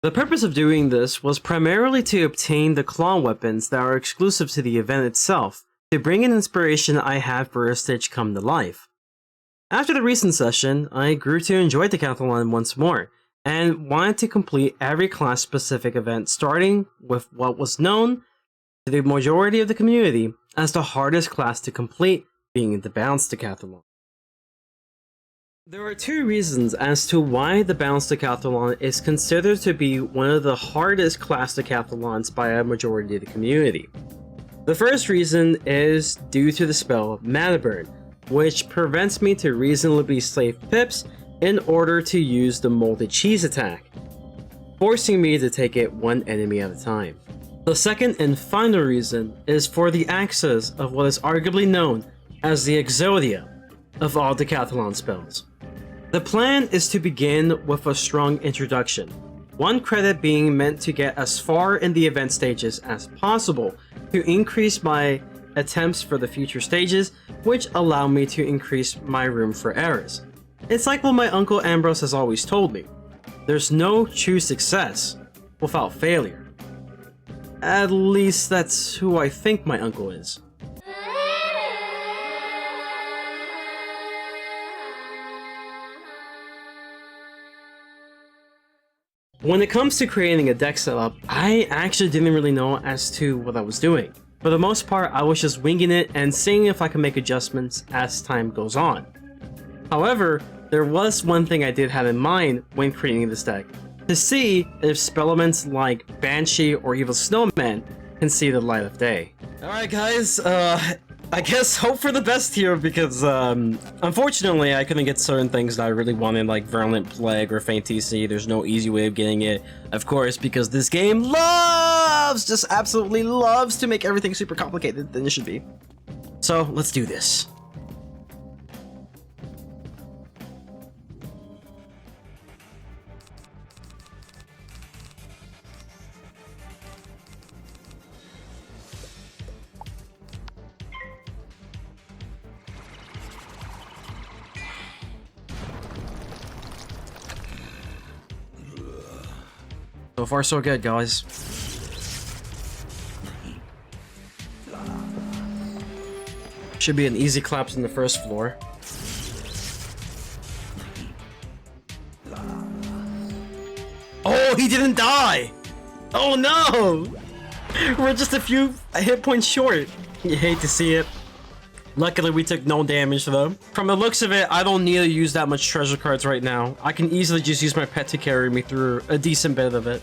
The purpose of doing this was primarily to obtain the claw weapons that are exclusive to the event itself, to bring an inspiration I had for a stage come to life. After the recent session, I grew to enjoy Deckathalon once more, and wanted to complete every class-specific event starting with what was known to the majority of the community as the hardest class to complete, being the Balanced Deckathalon. There are two reasons as to why the Balanced Deckathalon is considered to be one of the hardest class decathlons by a majority of the community. The first reason is due to the spell Mana Burn, which prevents me to reasonably save pips in order to use the Molded Cheese attack, forcing me to take it one enemy at a time. The second and final reason is for the access of what is arguably known as the Exodia of all Deckathalon spells. The plan is to begin with a strong introduction, 1 credit being meant to get as far in the event stages as possible to increase my attempts for the future stages, which allow me to increase my room for errors. It's like what my uncle Ambrose has always told me, there's no true success without failure. At least that's who I think my uncle is. When it comes to creating a deck setup, I actually didn't really know as to what I was doing. For the most part, I was just winging it and seeing if I could make adjustments as time goes on. However, there was one thing I did have in mind when creating this deck, to see if spell elements like Banshee or Evil Snowman can see the light of day. Alright guys, I guess hope for the best here because unfortunately I couldn't get certain things that I really wanted, like Virulent Plague or Faint TC. There's no easy way of getting it, of course, because this game just absolutely loves to make everything super complicated than it should be. So let's do this. So far, so good, guys. Should be an easy collapse on the first floor. Oh, he didn't die! Oh no! We're just a few hit points short. You hate to see it. Luckily, we took no damage though. From the looks of it, I don't need to use that much treasure cards right now. I can easily just use my pet to carry me through a decent bit of it.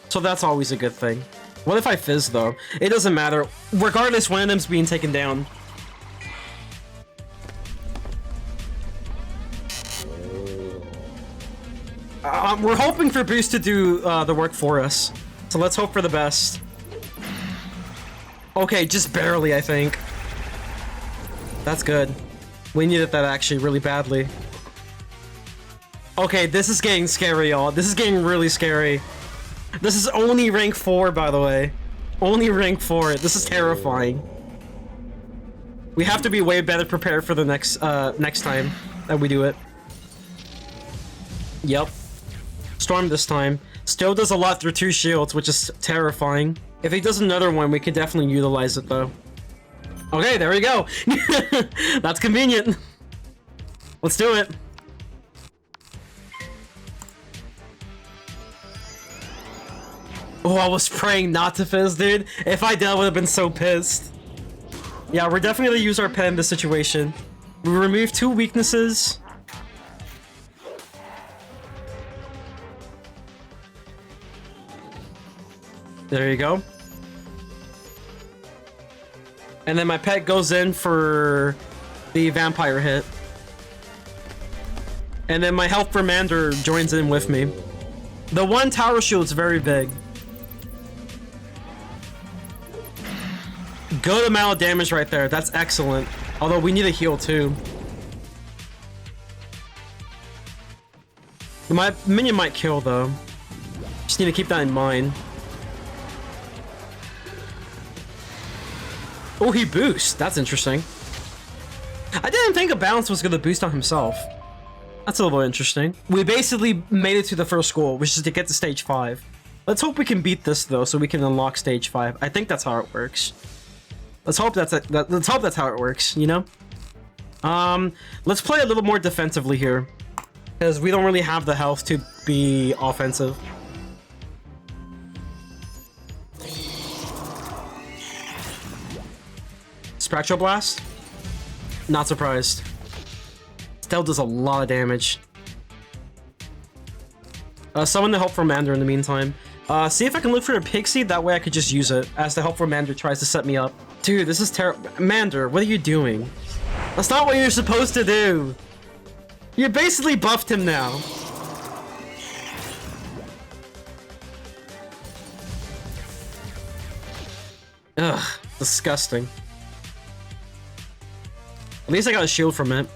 So that's always a good thing. What if I fizz though? It doesn't matter. Regardless, one of them's being taken down. We're hoping for Boost to do the work for us. So let's hope for the best. Okay, just barely, I think. That's good. We needed that actually really badly. Okay, this is getting scary, y'all. This is getting really scary. This is only rank 4, by the way. Only rank 4. This is terrifying. We have to be way better prepared for the next time that we do it. Yep. Storm this time. Still does a lot through 2 shields, which is terrifying. If he does another one, we can definitely utilize it, though. Okay, there we go. That's convenient. Let's do it. Oh, I was praying not to fizz, dude. If I did, I would have been so pissed. Yeah, we're definitely gonna use our pet in this situation. We remove 2 weaknesses. There you go. And then my pet goes in for the vampire hit. And then my health Mander joins in with me. The 1 tower shield is very big. Good amount of damage right there. That's excellent. Although we need a heal too. My minion might kill though. Just need to keep that in mind. Oh, he boosts. That's interesting. I didn't think a balance was going to boost on himself. That's a little interesting. We basically made it to the first goal, which is to get to stage 5. Let's hope we can beat this though, so we can unlock stage 5. I think that's how it works. Let's hope that's how it works, you know? Let's play a little more defensively here, because we don't really have the health to be offensive. Spectral Blast? Not surprised. Still does a lot of damage. Summon the Help from Mander in the meantime. See if I can look for a Pixie, that way I could just use it as the Help from Mander tries to set me up. Dude, this is terrible. Mander, what are you doing? That's not what you're supposed to do! You basically buffed him now. Ugh, disgusting. At least I got a shield from it.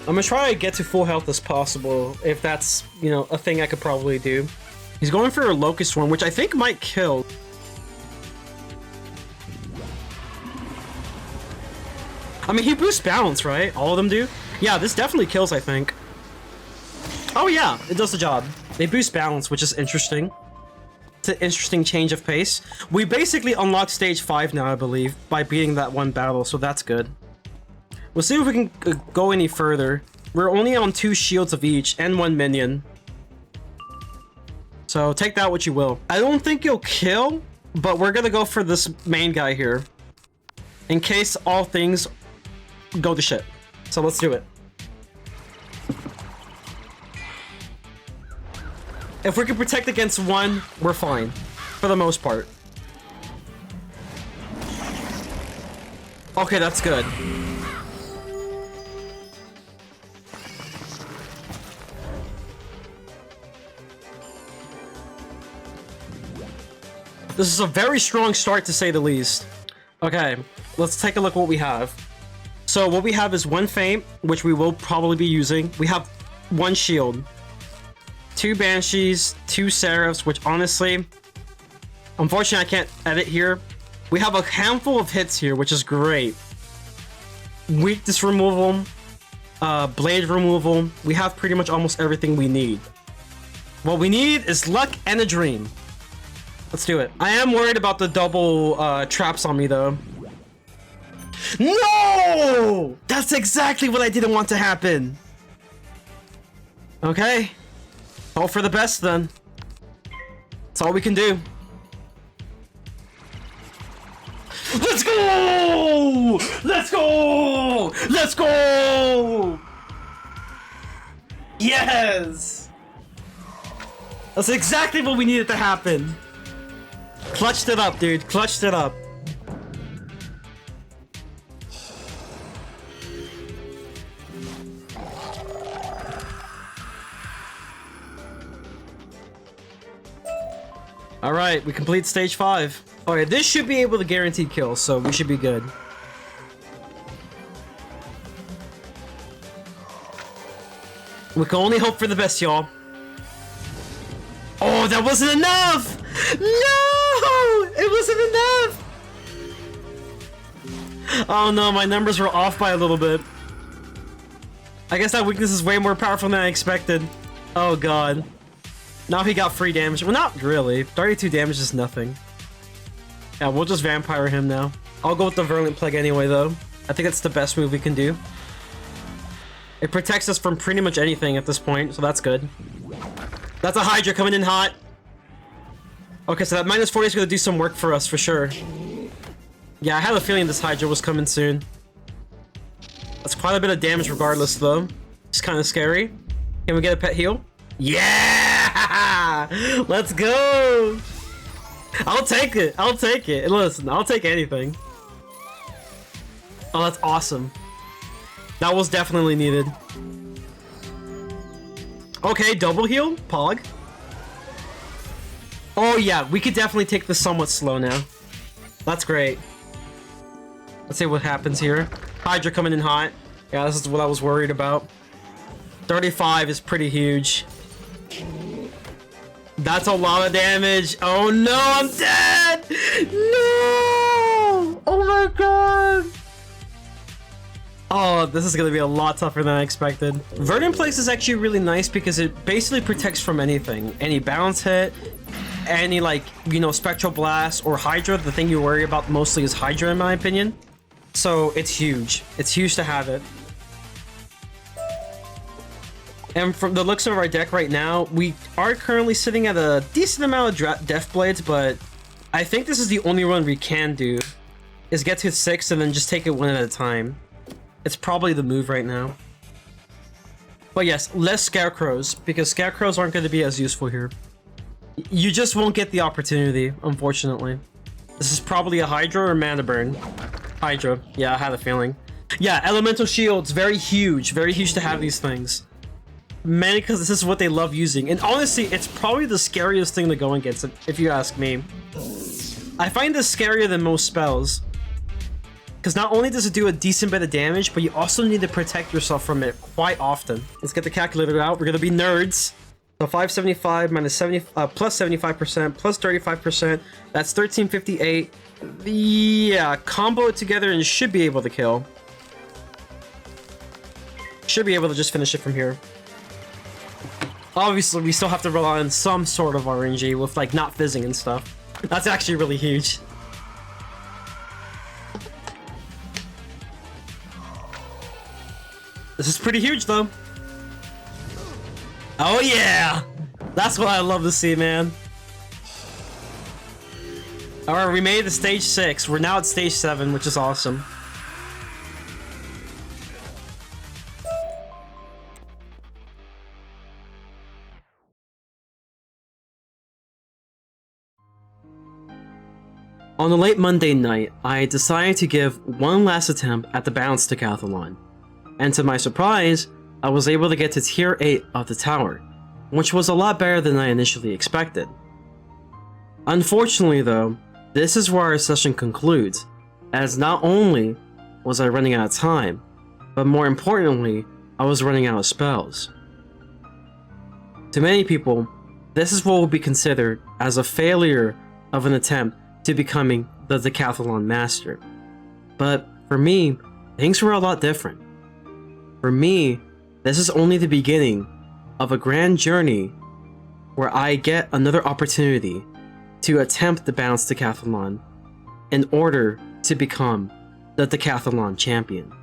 I'm gonna try to get to full health as possible, if that's, you know, a thing I could probably do. He's going for a Locust Swarm, which I think might kill. I mean, he boosts balance, right? All of them do? Yeah, this definitely kills, I think. Oh yeah, it does the job. They boost balance, which is interesting. It's an interesting change of pace. We basically unlocked stage 5 now, I believe, by beating that one battle, so that's good. We'll see if we can go any further. We're only on 2 shields of each and 1 minion. So take that what you will. I don't think you'll kill, but we're gonna go for this main guy here, in case all things go to shit. So let's do it. If we can protect against one, we're fine. For the most part. Okay, that's good. This is a very strong start, to say the least. Okay, let's take a look what we have. So what we have is 1 Feint, which we will probably be using. We have 1 shield. 2 Banshees, 2 Seraphs, which honestly, unfortunately I can't edit here. We have a handful of hits here, which is great. Weakness removal, blade removal. We have pretty much almost everything we need. What we need is luck and a dream. Let's do it. I am worried about the double traps on me though. No! That's exactly what I didn't want to happen. Okay. Hope for the best then. That's all we can do. Let's go! Let's go! Let's go! Yes! That's exactly what we needed to happen. Clutched it up, dude. Clutched it up. Alright, we complete stage 5. Alright, this should be able to guarantee kills, so we should be good. We can only hope for the best, y'all. Oh, that wasn't enough! No! It wasn't enough! Oh no, my numbers were off by a little bit. I guess that weakness is way more powerful than I expected. Oh god. Now he got free damage. Well, not really. 32 damage is nothing. Yeah, we'll just vampire him now. I'll go with the Virulent Plague anyway, though. I think that's the best move we can do. It protects us from pretty much anything at this point, so that's good. That's a Hydra coming in hot. Okay, so that minus 40 is going to do some work for us, for sure. Yeah, I had a feeling this Hydra was coming soon. That's quite a bit of damage regardless, though. It's kind of scary. Can we get a pet heal? Yeah! Let's go! I'll take it. I'll take it. Listen, I'll take anything. Oh, that's awesome. That was definitely needed. Okay, double heal? Pog. Oh yeah, we could definitely take this somewhat slow now. That's great. Let's see what happens here. Hydra coming in hot. Yeah, this is what I was worried about. 35 is pretty huge. That's a lot of damage. Oh no, I'm dead! No! Oh my god! Oh, this is gonna be a lot tougher than I expected. Verdant Place is actually really nice because it basically protects from anything. Any bounce hit, any like, you know, Spectral Blast or Hydra. The thing you worry about mostly is Hydra in my opinion. So it's huge. It's huge to have it. And from the looks of our deck right now, we are currently sitting at a decent amount of Death Blades, but I think this is the only run we can do, is get to 6 and then just take it one at a time. It's probably the move right now. But yes, less Scarecrows, because Scarecrows aren't going to be as useful here. You just won't get the opportunity, unfortunately. This is probably a Hydra or Mana Burn. Hydra. Yeah, I had a feeling. Yeah, Elemental Shields, very huge to have these things. Mainly because this is what they love using. And honestly, it's probably the scariest thing to go against, if you ask me. I find this scarier than most spells. Because not only does it do a decent bit of damage, but you also need to protect yourself from it quite often. Let's get the calculator out. We're going to be nerds. So 575 minus 70, plus 75%, plus 35%. That's 1358. Yeah, combo it together and should be able to kill. Should be able to just finish it from here. Obviously, we still have to rely on some sort of RNG with, like, not fizzing and stuff. That's actually really huge. This is pretty huge, though. Oh, yeah! That's what I love to see, man. Alright, we made it to stage 6. We're now at stage 7, which is awesome. On a late Monday night, I decided to give one last attempt at the Balanced Deckathalon, and to my surprise, I was able to get to tier 8 of the tower, which was a lot better than I initially expected. Unfortunately though, this is where our session concludes, as not only was I running out of time, but more importantly, I was running out of spells. To many people, this is what will be considered as a failure of an attempt to becoming the Deckathalon Master. But for me, things were a lot different. For me, this is only the beginning of a grand journey where I get another opportunity to attempt the Balanced Deckathalon in order to become the Deckathalon Champion.